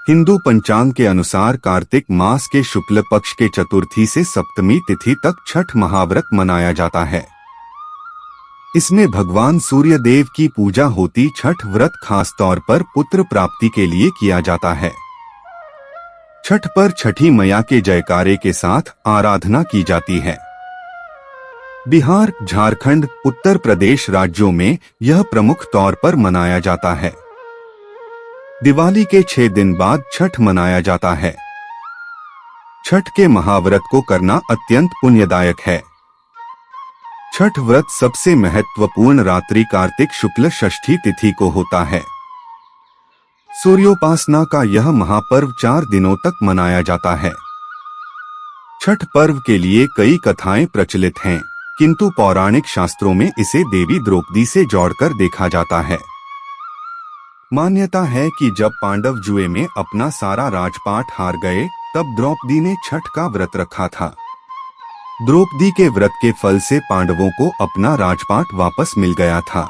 हिंदू पंचांग के अनुसार कार्तिक मास के शुक्ल पक्ष के चतुर्थी से सप्तमी तिथि तक छठ महाव्रत मनाया जाता है। इसमें भगवान सूर्य देव की पूजा होती। छठ व्रत खास तौर पर पुत्र प्राप्ति के लिए किया जाता है। छठ पर छठी मैया के जयकारे के साथ आराधना की जाती है। बिहार, झारखंड, उत्तर प्रदेश राज्यों में यह प्रमुख तौर पर मनाया जाता है। दिवाली के 6 दिन बाद छठ मनाया जाता है। छठ के महाव्रत को करना अत्यंत पुण्यदायक है। छठ व्रत सबसे महत्वपूर्ण रात्रि कार्तिक शुक्ल षष्ठी तिथि को होता है। सूर्योपासना का यह महापर्व 4 दिनों तक मनाया जाता है। छठ पर्व के लिए कई कथाएं प्रचलित हैं, किंतु पौराणिक शास्त्रों में इसे देवी द्रौपदी से जोड़कर देखा जाता है। मान्यता है कि जब पांडव जुए में अपना सारा राजपाट हार गए, तब द्रौपदी ने छठ का व्रत रखा था। द्रौपदी के व्रत के फल से पांडवों को अपना राजपाट वापस मिल गया था।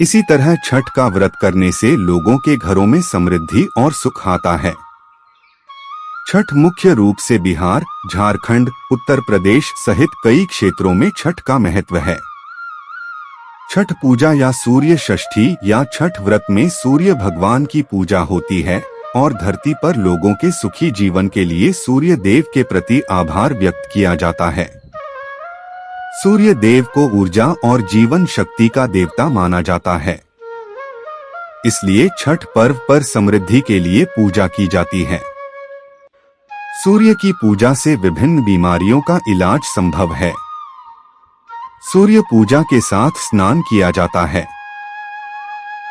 इसी तरह छठ का व्रत करने से लोगों के घरों में समृद्धि और सुख आता है। छठ मुख्य रूप से बिहार, झारखंड, उत्तर प्रदेश सहित कई क्षेत्रों में छठ का महत्व है। छठ पूजा या सूर्य षष्ठी या छठ व्रत में सूर्य भगवान की पूजा होती है और धरती पर लोगों के सुखी जीवन के लिए सूर्य देव के प्रति आभार व्यक्त किया जाता है। सूर्य देव को ऊर्जा और जीवन शक्ति का देवता माना जाता है। इसलिए छठ पर्व पर समृद्धि के लिए पूजा की जाती है। सूर्य की पूजा से विभिन्न बीमारियों का इलाज संभव है। सूर्य पूजा के साथ स्नान किया जाता है।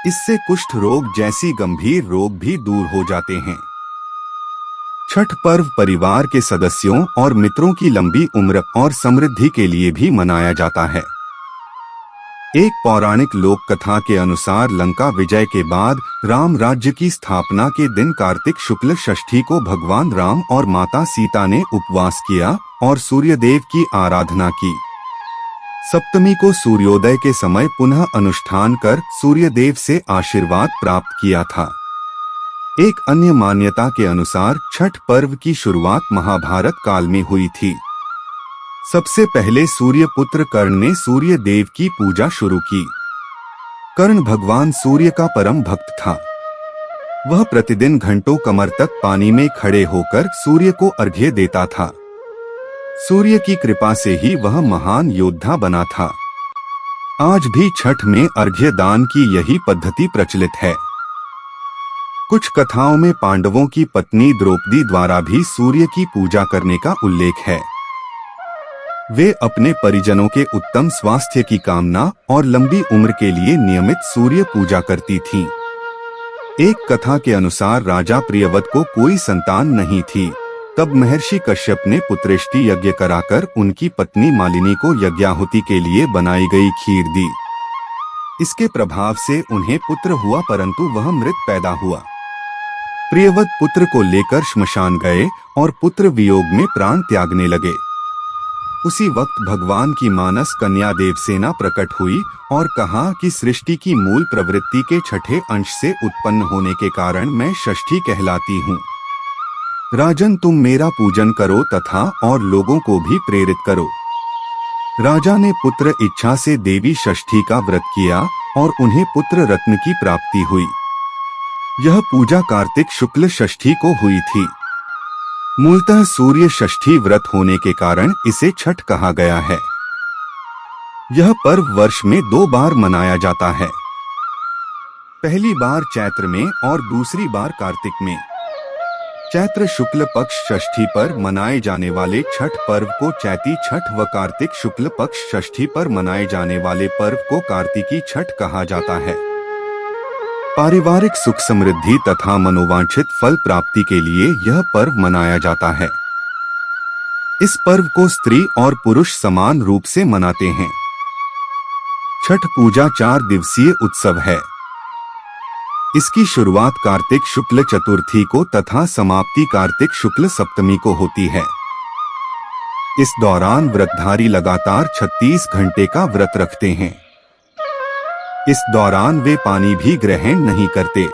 इससे कुष्ठ रोग जैसी गंभीर रोग भी दूर हो जाते हैं। छठ पर्व परिवार के सदस्यों और मित्रों की लंबी उम्र और समृद्धि के लिए भी मनाया जाता है। एक पौराणिक लोक कथा के अनुसार लंका विजय के बाद राम राज्य की स्थापना के दिन कार्तिक शुक्ल षष्ठी को भगवान राम और माता सीता ने उपवास किया और सूर्य देव की आराधना की। सप्तमी को सूर्योदय के समय पुनः अनुष्ठान कर सूर्य देव से आशीर्वाद प्राप्त किया था। एक अन्य मान्यता के अनुसार छठ पर्व की शुरुआत महाभारत काल में हुई थी। सबसे पहले सूर्य पुत्र कर्ण ने सूर्य देव की पूजा शुरू की। कर्ण भगवान सूर्य का परम भक्त था। वह प्रतिदिन घंटों कमर तक पानी में खड़े होकर सूर्य को अर्घ्य देता था। सूर्य की कृपा से ही वह महान योद्धा बना था। आज भी छठ में अर्घ्य दान की यही पद्धति प्रचलित है। कुछ कथाओं में पांडवों की पत्नी द्रौपदी द्वारा भी सूर्य की पूजा करने का उल्लेख है। वे अपने परिजनों के उत्तम स्वास्थ्य की कामना और लंबी उम्र के लिए नियमित सूर्य पूजा करती थीं। एक कथा के अनुसार राजा प्रियव्रत को कोई संतान नहीं थी। तब महर्षि कश्यप ने पुत्रेष्टि यज्ञ कराकर उनकी पत्नी मालिनी को यज्ञाहुति के लिए बनाई गई खीर दी। इसके प्रभाव से उन्हें पुत्र हुआ, परंतु वह मृत पैदा हुआ। प्रियव्रत पुत्र को लेकर श्मशान गए और पुत्र वियोग में प्राण त्यागने लगे। उसी वक्त भगवान की मानस कन्या देवसेना प्रकट हुई और कहा कि सृष्टि की मूल प्रवृत्ति के छठे अंश से उत्पन्न होने के कारण मैं षष्ठी कहलाती हूँ। राजन, तुम मेरा पूजन करो तथा और लोगों को भी प्रेरित करो। राजा ने पुत्र इच्छा से देवी षष्ठी का व्रत किया और उन्हें पुत्र रत्न की प्राप्ति हुई। यह पूजा कार्तिक शुक्ल षष्ठी को हुई थी। मूलतः सूर्य षष्ठी व्रत होने के कारण इसे छठ कहा गया है। यह पर्व वर्ष में 2 बार मनाया जाता है। पहली बार चैत्र में और दूसरी बार कार्तिक में। चैत्र शुक्ल पक्ष षष्ठी पर मनाए जाने वाले छठ पर्व को चैती छठ व कार्तिक शुक्ल पक्ष षष्ठी पर मनाए जाने वाले पर्व को कार्तिकी छठ कहा जाता है। पारिवारिक सुख समृद्धि तथा मनोवांछित फल प्राप्ति के लिए यह पर्व मनाया जाता है। इस पर्व को स्त्री और पुरुष समान रूप से मनाते हैं। छठ पूजा 4 दिवसीय उत्सव है। इसकी शुरुआत कार्तिक शुक्ल चतुर्थी को तथा समाप्ति कार्तिक शुक्ल सप्तमी को होती है। इस दौरान व्रतधारी लगातार 36 घंटे का व्रत रखते हैं। इस दौरान वे पानी भी ग्रहण नहीं करते।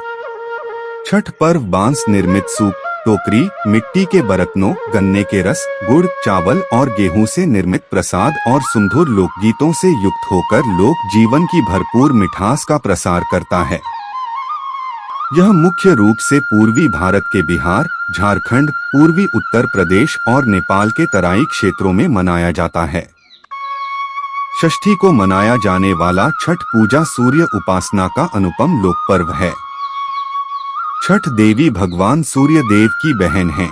छठ पर्व बांस निर्मित सूप, टोकरी, मिट्टी के बर्तनों, गन्ने के रस, गुड़, चावल और गेहूं से निर्मित प्रसाद और सुमधुर लोकगीतों से युक्त होकर लोक जीवन की भरपूर मिठास का प्रसार करता है। यह मुख्य रूप से पूर्वी भारत के बिहार, झारखंड, पूर्वी उत्तर प्रदेश और नेपाल के तराई क्षेत्रों में मनाया जाता है। षष्ठी को मनाया जाने वाला छठ पूजा सूर्य उपासना का अनुपम लोक पर्व है। छठ देवी भगवान सूर्य देव की बहन हैं,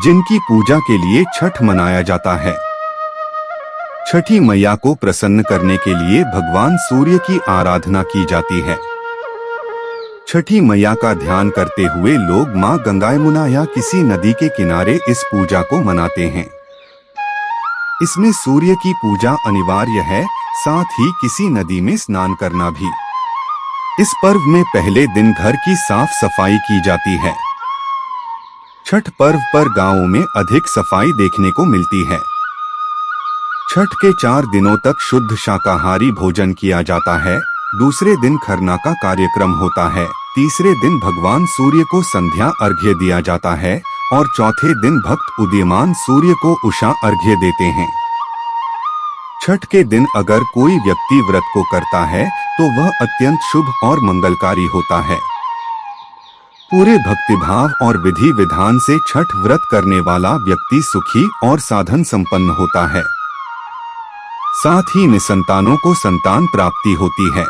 जिनकी पूजा के लिए छठ मनाया जाता है। छठी मैया को प्रसन्न करने के लिए भगवान सूर्य की आराधना की जाती है। छठी मैया का ध्यान करते हुए लोग मां गंगा यमुना या किसी नदी के किनारे इस पूजा को मनाते हैं। इसमें सूर्य की पूजा अनिवार्य है, साथ ही किसी नदी में स्नान करना भी। इस पर्व में पहले दिन घर की साफ सफाई की जाती है। छठ पर्व पर गांवों में अधिक सफाई देखने को मिलती है। छठ के 4 दिनों तक शुद्ध शाकाहारी भोजन किया जाता है। दूसरे दिन खरना का कार्यक्रम होता है। तीसरे दिन भगवान सूर्य को संध्या अर्घ्य दिया जाता है और चौथे दिन भक्त उदीयमान सूर्य को उषा अर्घ्य देते हैं। छठ के दिन अगर कोई व्यक्ति व्रत को करता है तो वह अत्यंत शुभ और मंगलकारी होता है। पूरे भक्तिभाव और विधि विधान से छठ व्रत करने वाला व्यक्ति सुखी और साधन संपन्न होता है। साथ ही निसंतानों को संतान प्राप्ति होती है।